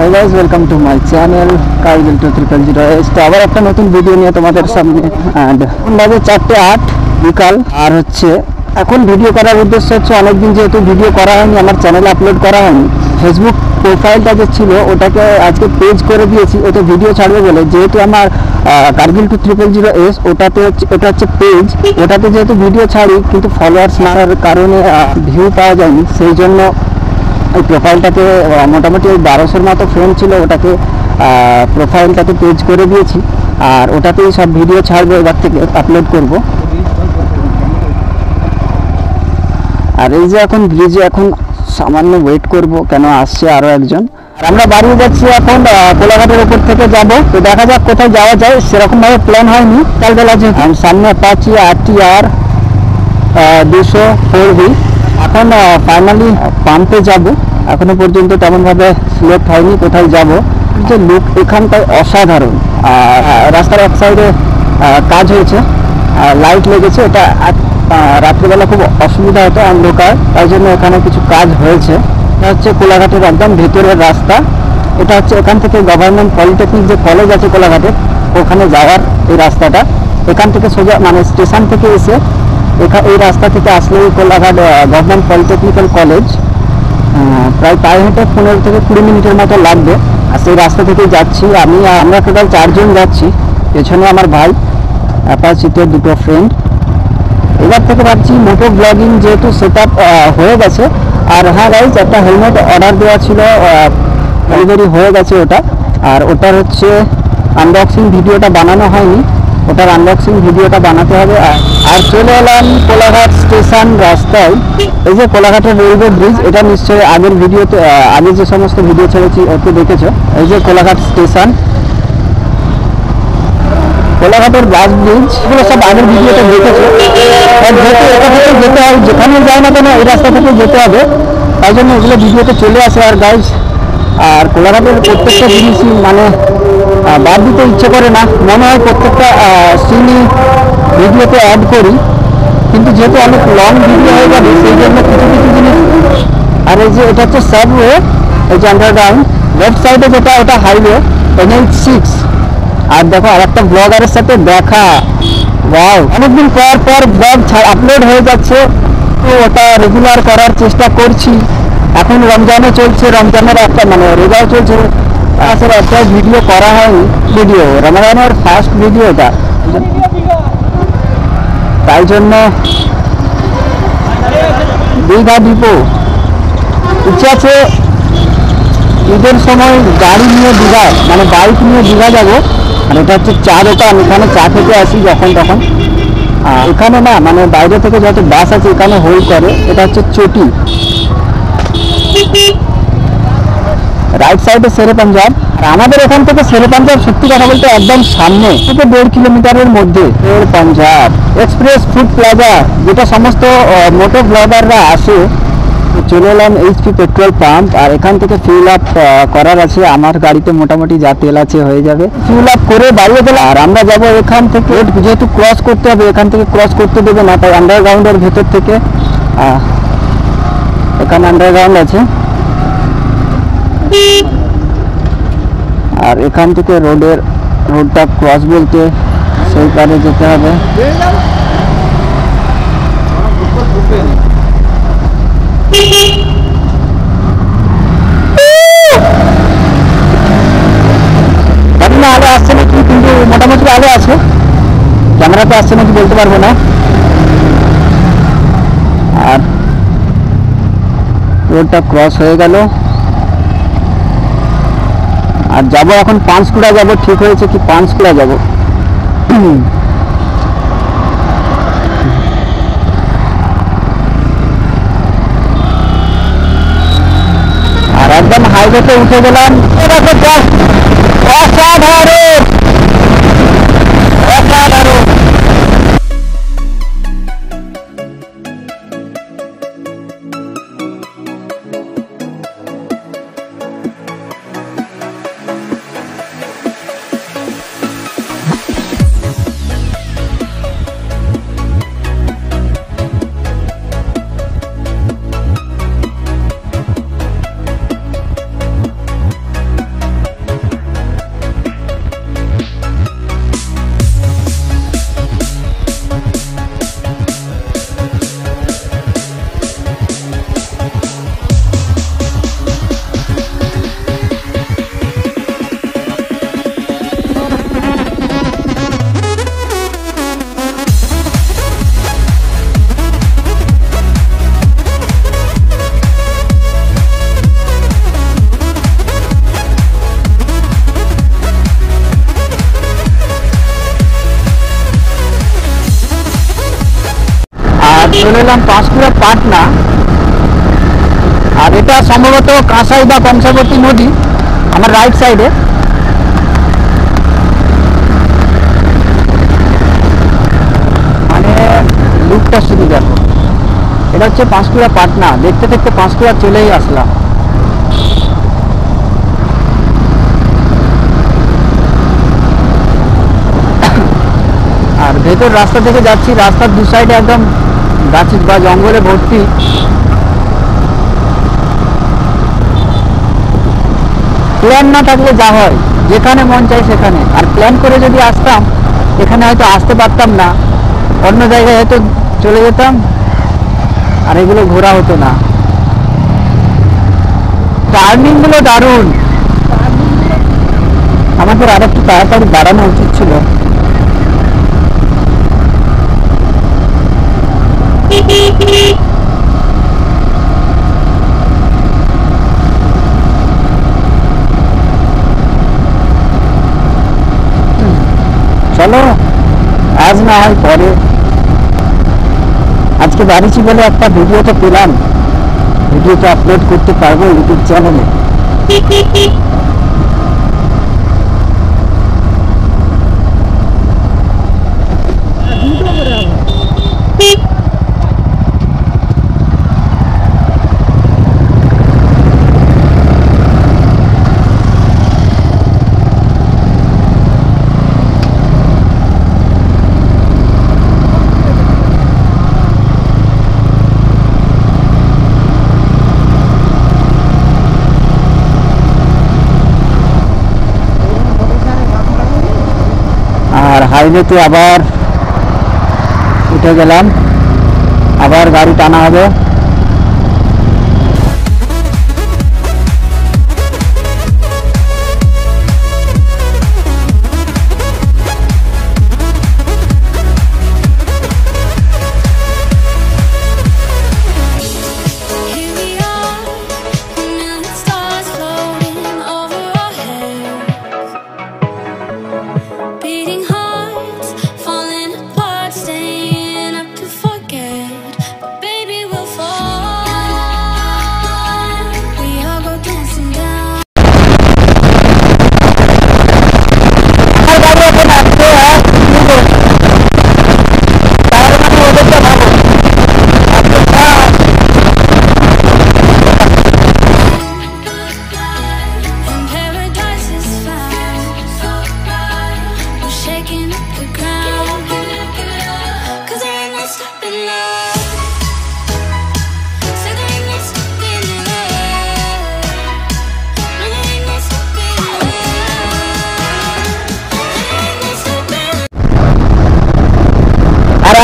Hi guys, welcome to my channel Kargil 2008। তো আবার একটা নতুন ভিডিও নিয়ে তোমাদের সামনে। এন্ড বাজে 4:08 বিকাল। আর হচ্ছে এখন ভিডিও করার উদ্দেশ্য হচ্ছে অনেকদিন যেহেতু ভিডিও করা হয়নি, আমার চ্যানেলে আপলোড করা হয়নি, ফেসবুক প্রোফাইলটা যে ছিল ওটাকে আজকে পেজ করে দিয়েছি, ওটা ভিডিও ছাড়বে বলে। যেহেতু আমার কার্গিল 2008 ওটাতে ওটা হচ্ছে পেজ, ওটাতে যেহেতু ভিডিও ছাড়ি কিন্তু ফলোয়ার্স না হওয়ার কারণে ভিউ পাওয়া যায়নি, সেই জন্য ওই প্রোফাইলটাকে মোটামুটি ওই 1200-এর মতো ফ্রেন্ড ছিল, ওটাকে প্রোফাইলটাকে পেজ করে দিয়েছি। আর ওটাতেই সব ভিডিও ছাড়বো, এবার থেকে আপলোড করব। আর এই যে এখন ব্রিজে এখন সামান্য ওয়েট করব, কেন আসছে আরও একজন। আর আমরা বাড়িয়ে যাচ্ছি এখন, কোলাঘাটের উপর থেকে যাব। তো দেখা যাক কোথায় যাওয়া যায়, সেরকমভাবে প্ল্যান হয়নি কালবেলা। যে সামনে পাচ্ছি RTR 200 4V। এখন ফাইনালি পাম্পে যাব। এখনো পর্যন্ত তেমনভাবে সিলেক্ট হয়নি কোথায় যাব। যে লুক এখানটায় অসাধারণ। রাস্তার এক সাইডে কাজ হয়েছে, লাইট লেগেছে। এটা রাত্রিবেলা খুব অসুবিধা হতো, অন্ধকার, তাই জন্য এখানে কিছু কাজ হয়েছে। এটা হচ্ছে কোলাঘাটের একদম ভেতরের রাস্তা। এটা হচ্ছে এখান থেকে গভর্নমেন্ট পলিটেকনিক যে কলেজ আছে কোলাঘাটের, ওখানে যাওয়ার এই রাস্তাটা। এখান থেকে সোজা মানে স্টেশন থেকে এসে এই রাস্তা থেকে আসলে কোলাঘাট গভর্নমেন্ট পলিটেকনিক্যাল কলেজ। প্রায় পায়ে হেঁটে 15 থেকে 20 মিনিটের মতো লাগবে। আর সেই রাস্তা থেকেই যাচ্ছি আমরা টোটাল 4 জন যাচ্ছি। পেছনে আমার ভাই, অ্যাপাচিতে 2টো ফ্রেন্ড। এবার থেকে ভাবছি মোটো ব্লগিং যেহেতু সেট আপ হয়ে গেছে। আর হ্যাঁ গাইজ, একটা হেলমেট অর্ডার দেওয়া ছিল, ডেলিভারি হয়ে গেছে ওটা। আর ওটার হচ্ছে আনবক্সিং ভিডিওটা বানানো হয়নি, ওটার আনবক্সিং ভিডিওটা বানাতে হবে। আর চলে এলাম কোলাঘাট স্টেশন রাস্তায়। এই যে কোলাঘাটের রেলওয়ে ব্রিজ, এটা নিশ্চয়ই আগের ভিডিওতে আগে যে সমস্ত ভিডিও ছেড়েছি ওতে দেখেছো। এই যে কোলাঘাট স্টেশন, কোলাঘাটের বাস ব্রিজ, এগুলো সব আগের ভিডিওতে দেখেছো। আর যেহেতু এটা থেকে যেতে হবে, যেখানে যায় না কেন এই রাস্তা থেকে যেতে হবে, তাই জন্য এগুলো ভিডিওতে চলে আসে। আর গাইজ, আর কোলাঘাটের প্রত্যেকটা জিনিসই মানে বাদ দিতে ইচ্ছে করে না, মনে হয় প্রত্যেকটা সিনই ভিডিওতে অ্যাড করি, কিন্তু যেহেতু অনেক লং ভিডিও হয়ে যাবে সেই জন্য কিছু কিছু জিনিস। আর এই যে এটা হচ্ছে সাবওয়ে, এই যে আন্ডারগ্রাউন্ড, লেফট সাইডে যেটা ওটা হাইওয়ে NH6। আর দেখো আর একটা ব্লগারের সাথে দেখা, ওয়াও, অনেকদিন পর ব্লগ আপলোড হয়ে যাচ্ছে। তো ওটা রেগুলার করার চেষ্টা করছি। এখন রমজানও চলছে, রমজানের একটা মানে রোজাও চলছে, আসলে একটা ভিডিও করা হয়নি। ভিডিও রমজানের ফার্স্ট ভিডিও এটা, তাই জন্য দীঘা ডিপো ইচ্ছে আছে ঈদের সময় গাড়ি নিয়ে দীঘা মানে বাইক নিয়ে দীঘা যাবো। আর এটা হচ্ছে চা দোকান, এখানে চা খেতে আসি যখন তখন। এখানে না মানে বাইরে থেকে যত বাস আছে এখানে হোল্ড করে। এটা হচ্ছে চটি, রাইট সাইডে শেরে পাঞ্জাব। আর আমাদের এখান থেকে শেরে পাঞ্জাব সত্যি কথা বলতে একদম সামনে, থেকে 1.5 কিলোমিটারের মধ্যে শেরে পাঞ্জাব এক্সপ্রেস ফুড প্লাজা, যেটা সমস্ত মোটো ব্লগাররা আসে। চলে এলাম HP পেট্রোল পাম্প। আর এখান থেকে ফিউল আপ করার আছে, আমার গাড়িতে মোটামুটি যা তেল আছে হয়ে যাবে। ফিউল আপ করে বাড়িয়ে গেলাম। আর আমরা যাবো এখান থেকে, যেহেতু ক্রস করতে হবে, এখান থেকে ক্রস করতে দেবে না, তাই আন্ডারগ্রাউন্ডের ভেতর থেকে, এখানে আন্ডারগ্রাউন্ড আছে। আর এখান থেকে রোডটা ক্রস বলতে সেই পারে যেতে হবে। জানি না আলো আসছে নাকি, কিন্তু মোটামুটি আলো আছে। ক্যামেরাতে আসছে নাকি বলতে পারবো না। আর রোডটা ক্রস হয়ে গেল। আর যাবো এখন পাঁশকুড়া যাবো, ঠিক হয়েছে কি পাঁশকুড়া যাবো। আর একদম হাইওয়েতে উঠে গেলাম। অসাধারণ অসাধারণ। চলে এলাম পাঁশকুড়া পাটনা। আর এটা সম্ভবত কাঁসাই বা কংসাবতী নদী আমার রাইট সাইডে। মানে লুকটা শুধু দেখো, এটা হচ্ছে পাঁশকুড়া পাটনা। দেখতে দেখতে পাঁশকুড়া চলেই আসলাম। আর ভেতর রাস্তা থেকে যাচ্ছি, রাস্তার দু সাইডে একদম গাছ বা জঙ্গলে ভর্তি। প্ল্যান না থাকলে যা হয়, যেখানে মন চাই সেখানে। আর প্ল্যান করে যদি আসতাম এখানে হয়তো আসতে পারতাম না, অন্য জায়গায় হয়তো চলে যেতাম আর এগুলো ঘোরা হতো না। টার্নিং গুলো দারুণ। আমাদের আর একটু তাড়াতাড়ি বাড়ানো উচিত ছিল। চলো আজ না হয় পরে। আজকে বাড়িছি বলে একটা ভিডিও তো পেলাম, ভিডিওটা আপলোড করতে পারবো ইউটিউব চ্যানেলে। আর হাইওয়েতে আবার উঠে গেলাম, আবার গাড়ি টানা হবে।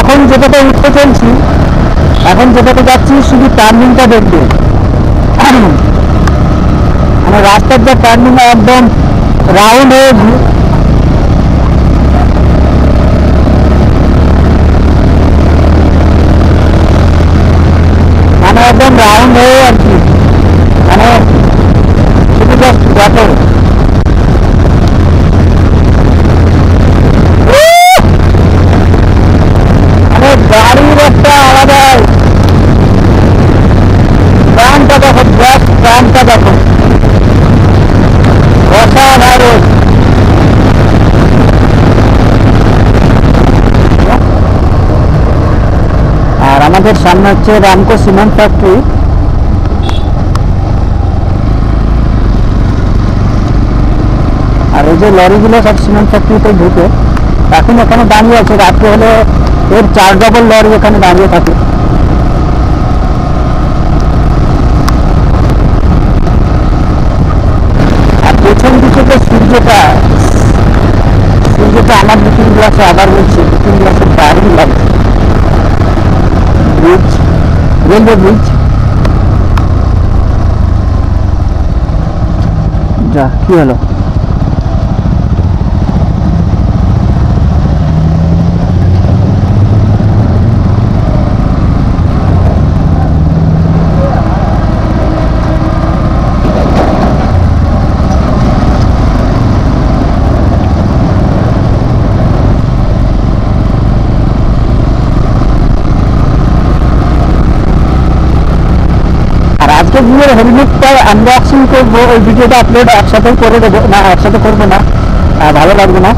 এখন যেটাতে উঠতে চলছি, এখন যেটাতে যাচ্ছি শুধু টার্নিংটা দেখবে। মানে রাস্তার যে টার্নিং একদম রাউন্ড হয়ে মানে একদম রাউন্ড হয়ে আর কি, মানে শুধু জাস্ট দেখো। গাড়ির একটা আলাদা প্রাণটা দেখো, জাস্ট প্রাণটা দেখো, অসাধারণ। আর আমাদের সামনে হচ্ছে রামকো সিমেন্ট ফ্যাক্টরি। আর এই যে লরিগুলো সব সিমেন্ট ফ্যাক্টরিতে ঢুকে, এখন এখানে দাঁড়িয়ে আছে। রাত্রে হলে এর 4 ডবল লরি এখানে দাঁড়িয়ে থাকে। আর পেছন দিকে যে সূর্যটা আমার লুকিং গ্লাসে, আবার বলছি লুকিং গ্লাসে দারুণ লাগছে। ব্রিজ, রেলওয়ে ব্রিজ, যা কি হলো। কেজির হেলমেটটা আনবক্সিং করবো, ওই ভিডিওটা আপলোড একসাথেই করে দেবো, না একসাথে করবো না, ভালো লাগবে না।